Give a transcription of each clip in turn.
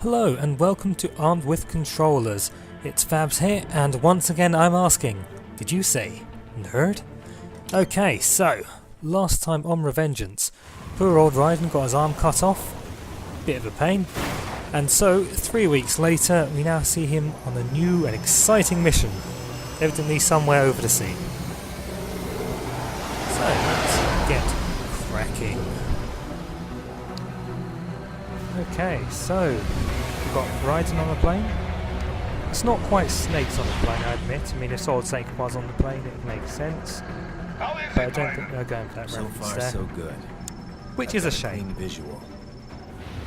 Hello and welcome to Armed with Controllers. It's Fabs here, and once again I'm asking, did you say nerd? Okay, so last time on Revengeance, poor old Raiden got his arm cut off, bit of a pain, and so 3 weeks later we now see him on a new and exciting mission, evidently somewhere over the sea. So let's get cracking. Okay, so we've got Raiden on the plane. It's not quite snakes on the plane, I admit. I mean, if Solid Snake was on the plane, it would make sense. But I don't think they're going for that reference there. So good. Which is a shame. Visual.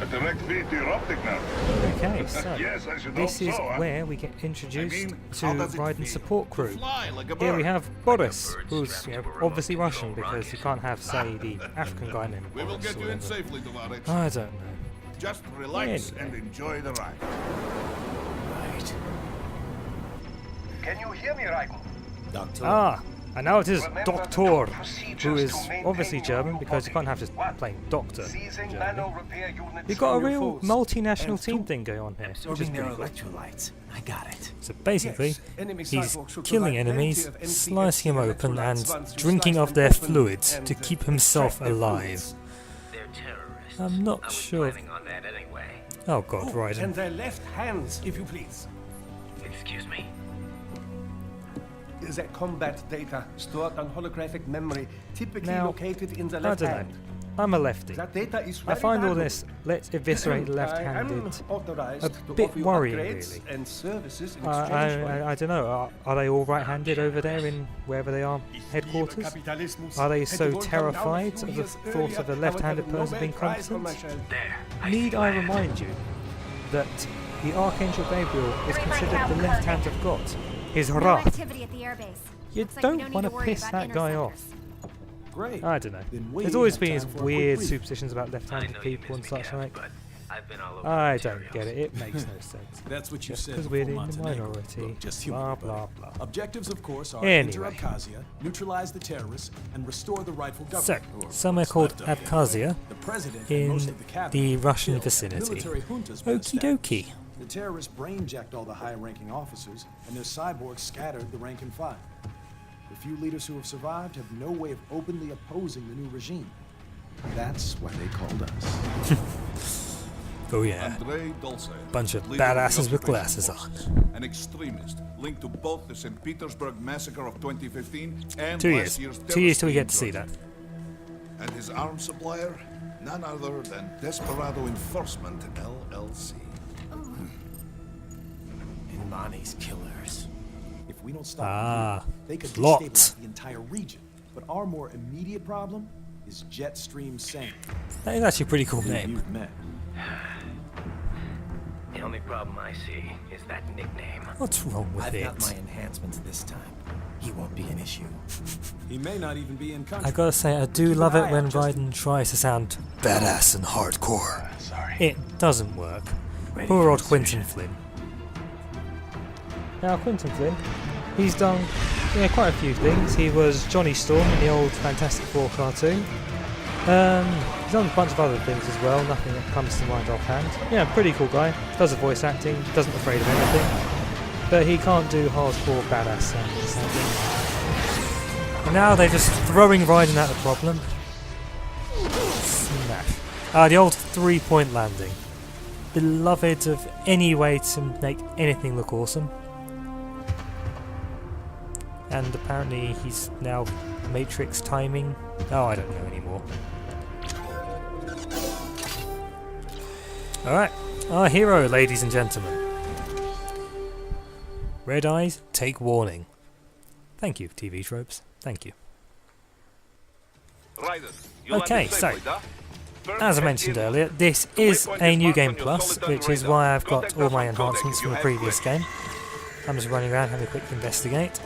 A direct feed to your optic nerve. Okay, so Yes, I should this hope is so, huh? where we get introduced to how does it Raiden's feel support to crew. fly like a Here bird? we have Boris, who's strapped to a obviously remote Russian control because you can't have, say, the African guy named We will Boris get or you in whatever. safely, Tovarich. I don't know. Just relax Anyway. and enjoy the ride. Right. Can you hear me, Raiden? Doctor. Ah, and now it is Remember Doctor, the procedures who is to maintain obviously your German new because you body. can't have just One, plain Doctor. seizing German. nano repair units You've got a from your real foes. multinational And team two, thing going on here, which is Absorbing their pretty cool. electrolytes. I got it. So basically, Yes, enemy he's cyborgs should killing provide enemies, plenty of slicing them open and electrolytes once you drinking slice of them their open fluids and to keep himself extract their alive. fluids. They're terrorists. I'm not I was sure. planning on that anyway. Oh god, And Raiden. their left hands, if you please. Excuse me? The combat data stored on holographic memory, typically Now, located in the I left don't know. hand. I'm a lefty. That data is I very find all valuable. this let's eviscerate I am left-handed authorized a to bit offer you worrying, upgrades really. and services in exchange for I don't know, are they all right-handed over there in wherever they are headquarters? Are they so terrified of the thought of a left-handed person being competent? There. Need I remind you that the Archangel Gabriel is considered the left hand of God, his No Ra. activity at the airbase. You Looks like we don't need want to to worry piss about that guy off. interceptors. Great. I don't know. Then we There's always have been time these for a quick weird brief. superstitions about I left-handed know you people and miss me, such Gus, like. but I've been all over I the don't materials. get it. It makes no sense. That's what you Just said. because we're before in the Montenegro. minority. Look, just Blah, humor, blah, buddy. blah. Objectives, of course, are Anyway. enter Abkhazia, neutralize the terrorists, and restore the rightful So, government. Or somewhere what's called left of it. Abkhazia The president and most in of the cabinet the Russian killed. vicinity. Military junta's been Okie established. dokie. The terrorists brain-jacked all the high-ranking officers, and their cyborgs scattered the rank and file. The few leaders who have survived have no way of openly opposing the new regime. That's why they called us. Oh yeah. Andrei Dolce, Bunch of leader of the badasses with occupation glasses force, on. An extremist linked to both the St. Petersburg massacre of 2015 and 2 last years. year's 2 years till we get terrorist to see that. Georgia. And his arms supplier, none other than Desperado Enforcement LLC. Imani's killers. If we don't stop Ah, them, they could plot. destabilize the entire region. But our more immediate problem is Jetstream Sane. That is actually a pretty cool Who name. you've met. The only problem I see is that nickname. What's wrong with I've it? got my enhancements this time. He won't be an issue. He may not even be in country. I gotta say, I do Keep love an it eye when out, just- Raiden tries to sound badass and hardcore. Sorry. It doesn't work. Ready Poor for old insertion. Quentin Flynn. Now, Quentin Flynn, he's done quite a few things. He was Johnny Storm in the old Fantastic Four cartoon. He's done a bunch of other things as well, nothing that comes to mind offhand. Yeah, pretty cool guy. Does the voice acting, doesn't afraid of anything. But he can't do hardcore badass sounding, sadly. And now they're just throwing Raiden at the problem. Smash. The old 3-point landing. Beloved of any way to make anything look awesome. And apparently he's now Matrix timing. Oh, I don't know anymore. Alright, our hero, ladies and gentlemen. Red eyes, take warning. Thank you, TV tropes. Thank you. Raiden, you Okay, landed so, safely, huh? as I mentioned earlier, this is a new game plus, which is why I've got all my enhancements from the previous game. I'm just running around having a quick investigate.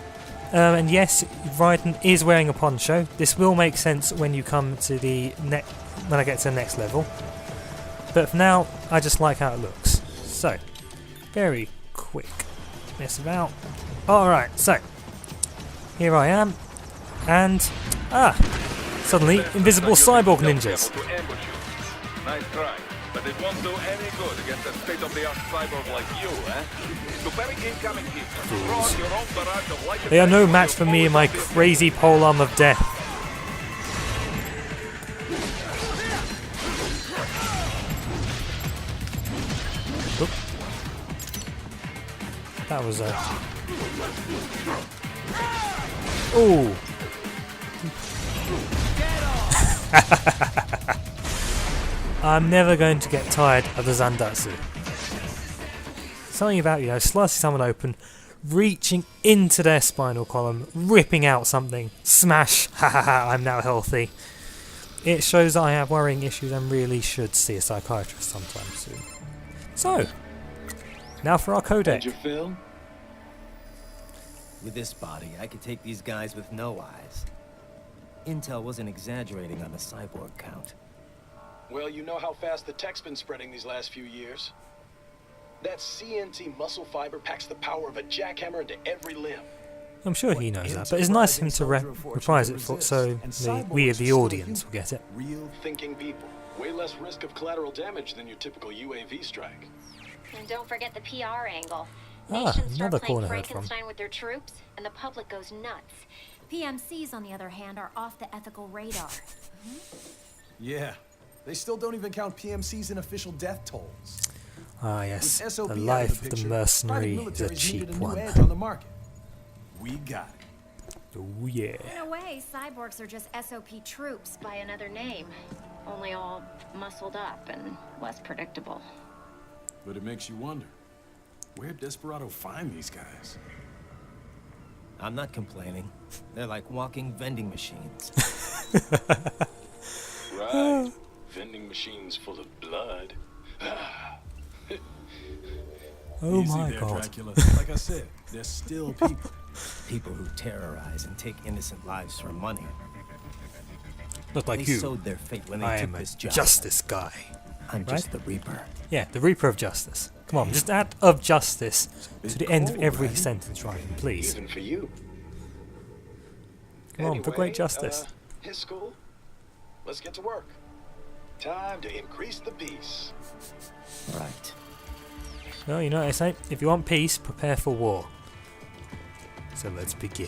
And yes, Raiden is wearing a poncho. This will make sense when you come to the when I get to the next level. But for now, I just like how it looks. So, very quick. Mess about. Alright, so here I am. And Suddenly, invisible cyborg ninjas. Nice try, but it won't do any good against a state-of-the-art cyborg like you, eh? Preparing incoming heat. Throw out your own barrage of light. They are no match for me and my crazy polearm of death. Oop. That was a... Ooh. I'm never going to get tired of the Zandatsu. Something about, slicing someone open, reaching into their spinal column, ripping out something, smash, ha ha ha, I'm now healthy. It shows that I have worrying issues and really should see a psychiatrist sometime soon. So, now for our codec. Did you feel? With this body, I could take these guys with no eyes. Intel wasn't exaggerating on the cyborg count. Well, you know how fast the tech's been spreading these last few years. That CNT muscle fiber packs the power of a jackhammer into every limb. I'm sure he knows that, but it's nice of him to reprise it so we, the audience, will get it. Real thinking people. Way less risk of collateral damage than your typical UAV strike. And don't forget the PR angle. Ah, Nations start another playing corner heard from. Frankenstein with their troops, and the public goes nuts. PMCs, on the other hand, are off the ethical radar. Yeah, they still don't even count PMCs in official death tolls. Ah yes, With SOP the out life of of the picture, mercenary private is a militaries cheap needed a new one. edge on the market. We got it. Oh yeah. In a way, cyborgs are just SOP troops By another name, only all muscled up and less predictable. But it makes you wonder, where'd Desperado find these guys? I'm not complaining. They're like walking vending machines. Right. Vending machines full of blood. Oh Easy my there, god. Dracula. Like I said, they're still people. People who terrorize and take innocent lives for money. Not like They you. sowed their fate when they I took am a this job. justice guy. I'm right? just the Reaper. Yeah, the Reaper of Justice. Come on, just add of justice to the end of cold, every right? sentence, Ryan, please. Even for you. Come on, for great justice. His school. Let's get to work. Time to increase the peace. Right. Well, you know what I say? If you want peace, prepare for war. So let's begin.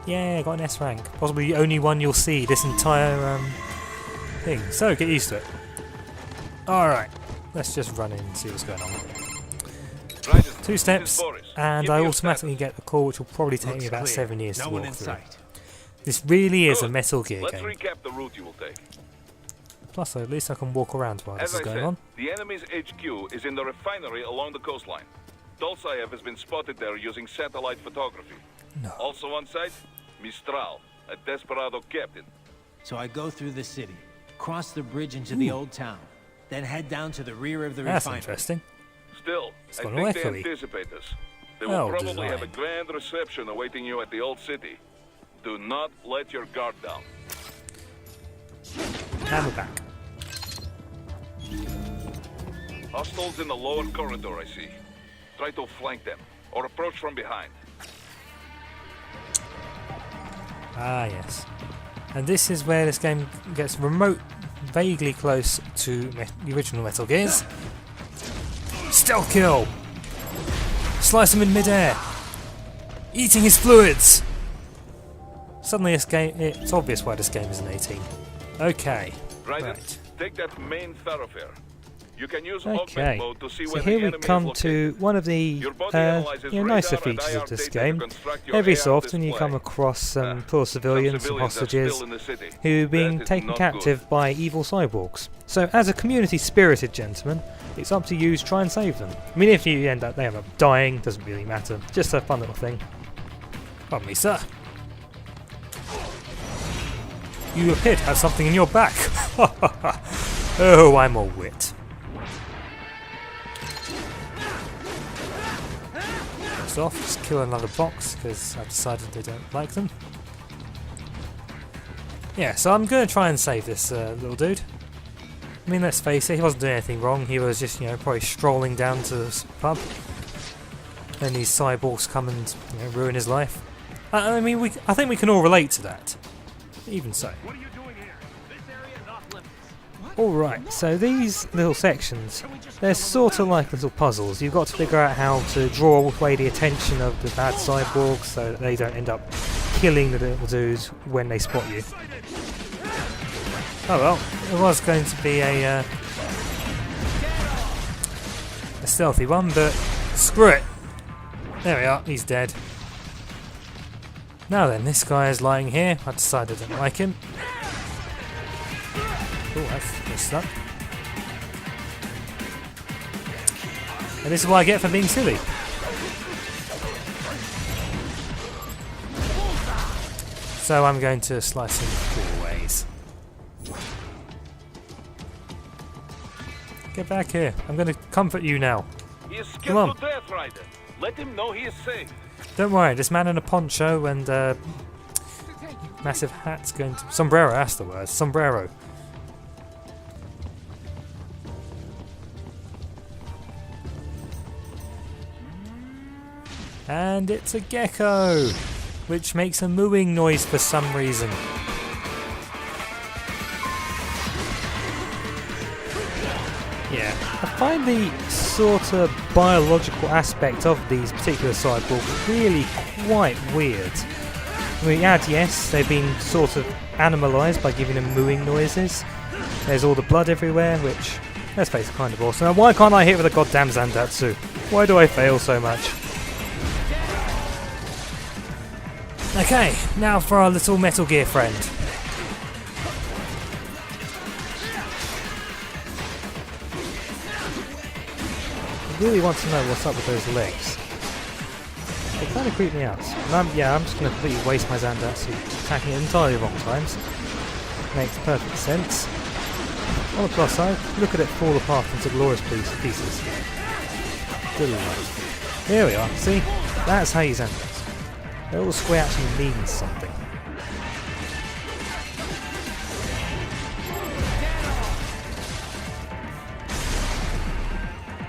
Yeah, I got an S rank. Possibly the only one you'll see this entire thing. So get used to it. Alright, let's just run in and see what's going on. Raiden, 2 this steps, is Boris. and Give I me your automatically get a call which will probably take me about Looks 7 clear. years No to one walk in through. sight. This really is a Good. Metal Gear Let's game. recap the route you will take. Plus, at least I can walk around while As this is I going said, on. the enemy's HQ is in the refinery along the coastline. Dolzaev has been spotted there using satellite photography. No. Also on site, Mistral, a desperado captain. So I go through the city, cross the bridge into the old town, then head down to the rear of the That's refinery. interesting. Still, It's I gone think away they for me. anticipate us. They Well will probably have a designed. grand reception awaiting you at the old city. Do not let your guard down. And we're back. Hostiles in the lower corridor, I see. Try to flank them, or approach from behind. Ah, yes. And this is where this game gets vaguely close to the original Metal Gears. Stealth kill! Slice him in midair! Eating his fluids! Suddenly this game, it's obvious why this game is an 18. Okay. Raiden, Right. take that main thoroughfare. You can use Okay. augment mode to see So where here the we enemy is come located. to one of the Your body analyzes nicer radar and features IR of this data to game. construct your Every AR so often you display. come across some poor civilians, some are hostages, still in the city. who are being That is taken not captive by evil cyborgs. So as a community-spirited gentleman, it's up to you to try and save them. I mean, if they end up dying, doesn't really matter. Just a fun little thing. Pardon me, sir. You appear to have something in your back. Oh, I'm a wit. First off, just kill another box because I've decided they don't like them. Yeah, so I'm going to try and save this little dude. I mean, let's face it, he wasn't doing anything wrong. He was just, probably strolling down to this pub. Then these cyborgs come and ruin his life. I mean, I think we can all relate to that. Even so. Alright, so these little sections, they're sort of like little puzzles. You've got to figure out how to draw away the attention of the bad cyborgs so that they don't end up killing the little dudes when they spot you. Oh well, it was going to be a stealthy one, but screw it. There we are, he's dead. Now then, this guy is lying here. I decided I didn't like him. Oh, that's stuck. And this is what I get for being silly. So I'm going to slice him 4 ways. Get back here. I'm going to comfort you now. He is Come on. scared to death, Raiden. Let him know he is safe. Don't worry, this man in a poncho and massive hat's going to... Sombrero, that's the word. Sombrero. And it's a gecko, which makes a mooing noise for some reason. Yeah, I find the sort of biological aspect of these particular cyborgs really quite weird. I mean, yes, they've been sort of animalised by giving them mooing noises. There's all the blood everywhere, which, let's face it, kind of awesome. And why can't I hit with a goddamn Zandatsu? Why do I fail so much? Okay, now for our little Metal Gear friend. I really want to know what's up with those legs. They kind of creep me out. And I'm just going to completely waste my Zandatsu attacking it entirely wrong times. Makes perfect sense. On the plus side, look at it fall apart into glorious pieces. Good lord. Here we are, see? That's how you Zandatsu. The little square actually means something.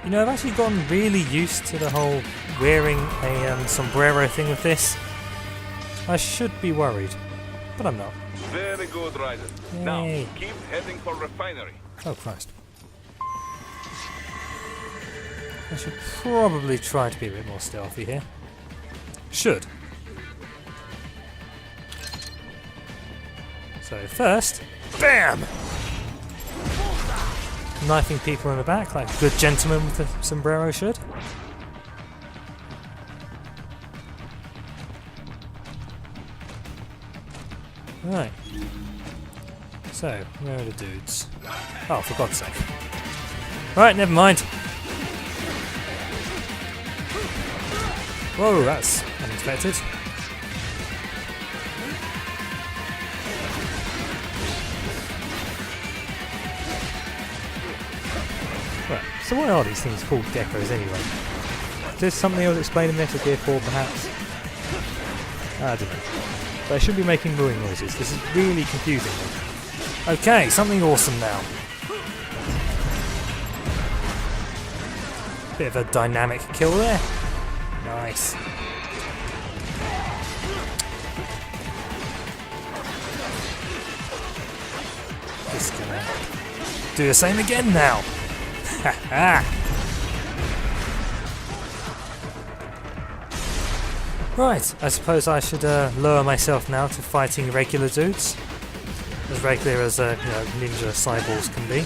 You know, I've actually gotten really used to the whole wearing a sombrero thing with this. I should be worried, but I'm not. Very good, Raiden. Yay. Now, keep heading for refinery. Oh Christ. I should probably try to be a bit more stealthy here. Should. So first, BAM! Knifing people in the back like a good gentleman with a sombrero should. Right. So, where are the dudes? Oh, for God's sake. Right, never mind. Whoa, that's unexpected. Right, so why are these things called geckos anyway? Is this something I was explaining in Metal Gear 4 perhaps? I don't know. But I should be making mooing noises. This is really confusing me. Okay, something awesome now. Bit of a dynamic kill there. Nice. Just gonna do the same again now. Right, I suppose I should lower myself now to fighting regular dudes. As regular as ninja cyborgs can be.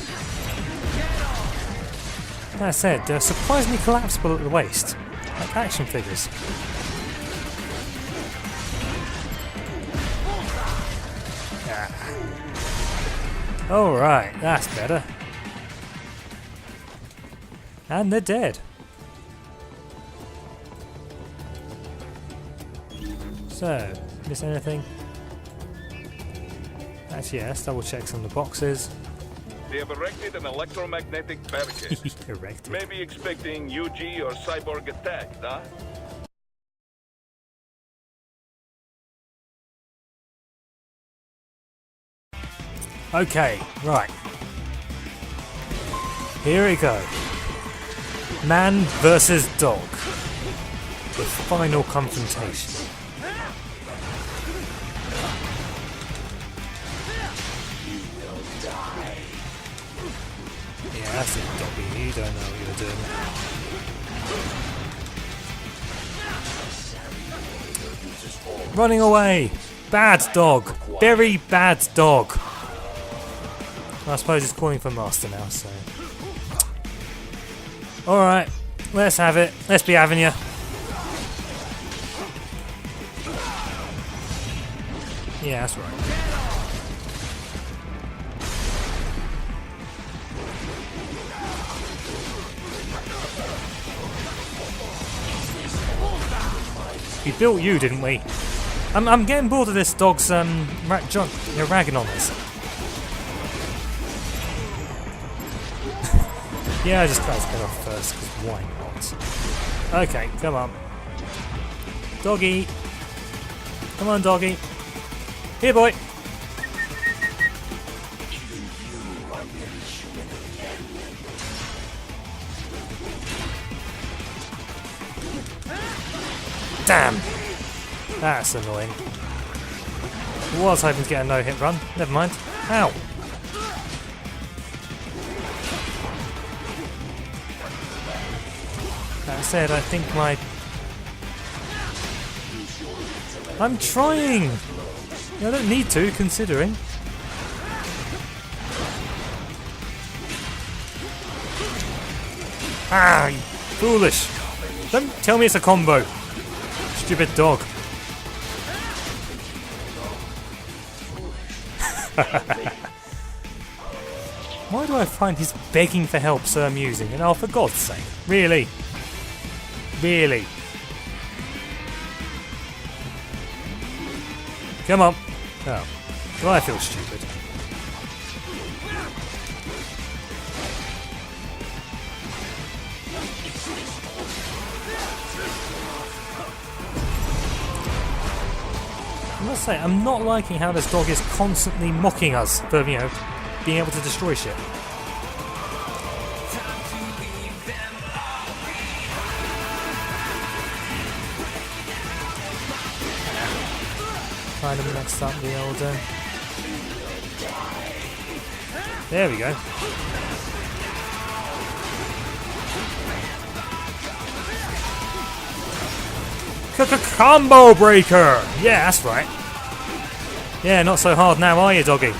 That said, they're surprisingly collapsible at the waist, like action figures. Alright, that's better. And they're dead. So, miss anything? Actually, yeah, let's double check some of the boxes. They have erected an electromagnetic barricade. Erected. Maybe expecting UG or cyborg attack, huh? Okay, right. Here we go. Man versus dog. The final confrontation. Yeah, that's it, Dobby. You don't know what you're doing. Running away! Bad dog! Very bad dog! I suppose it's calling for master now, so... Alright, let's have it. Let's be having you. Yeah, that's right. We built you, didn't we? I'm getting bored of this dog's ragging on us. Yeah, I just cut his head off first, because why not? Okay, come on. Doggy. Come on, doggy. Here, boy. Damn! That's annoying. Was hoping to get a no-hit run. Never mind. Ow! That said, I think my... I'm trying! I don't need to, considering. Ah, you foolish! Don't tell me it's a combo! Stupid dog. Why do I find his begging for help so amusing? And oh, for God's sake. Really? Really? Come on. Oh. Well, I feel stupid. I must say, I'm not liking how this dog is constantly mocking us for, you know, being able to destroy shit. Kind of mixed up the old... There we go. Combo breaker! Yeah, that's right. Yeah, not so hard now, are you, doggy?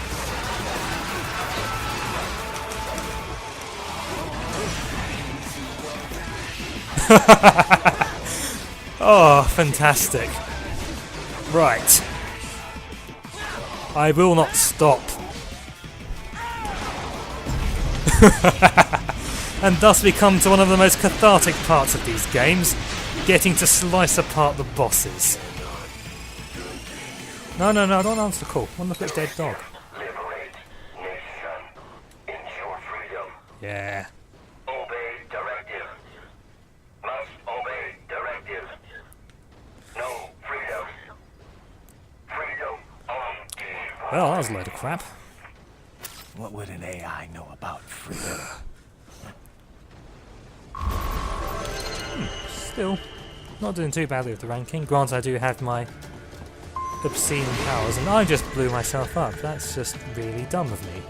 Oh, fantastic. Right. I will not stop. And thus we come to one of the most cathartic parts of these games, getting to slice apart the bosses. No, I don't answer the call. I want to look at a dead dog. Liberate nation. Ensure freedom. Yeah. Obey directive. Must obey directive. No freedom. Freedom on game. Well, that was a load of crap. What would an AI know about freedom? Still, not doing too badly with the ranking. Granted, I do have my obscene powers, and I just blew myself up. That's just really dumb of me.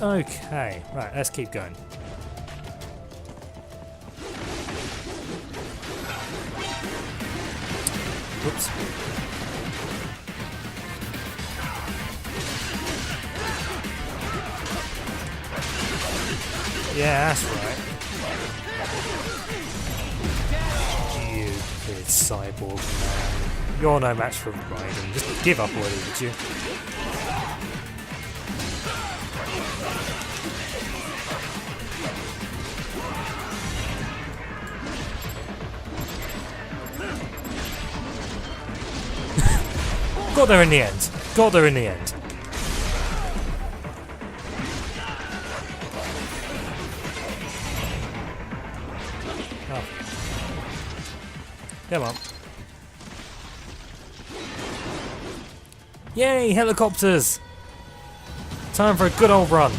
Okay, right, let's keep going. Whoops. Yeah, that's right. Stupid cyborg man. You're no match for Raiden. Just give up already, would you? Got there in the end. Got there in the end. Oh. Come on. Yay, helicopters! Time for a good old run.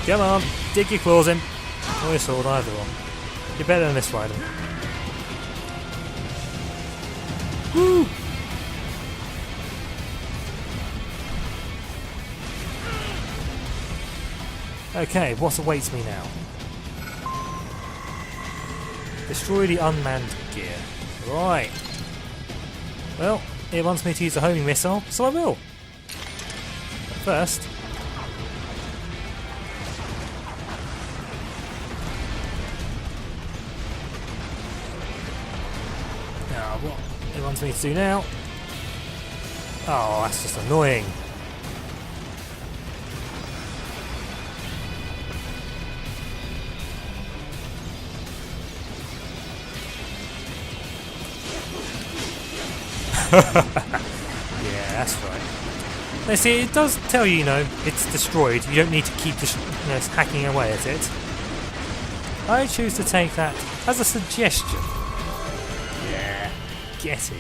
Come on, dig your claws in. Or your sword, either one. You're better than this, Raiden. Woo! Okay, what awaits me now? Destroy the unmanned gear. Right. Well, it wants me to use a homing missile, so I will. First, now what it wants me to do now? Oh, that's just annoying. Yeah, that's right. Now see, it does tell you, it's destroyed. You don't need to keep hacking away at it. I choose to take that as a suggestion. Yeah, get in.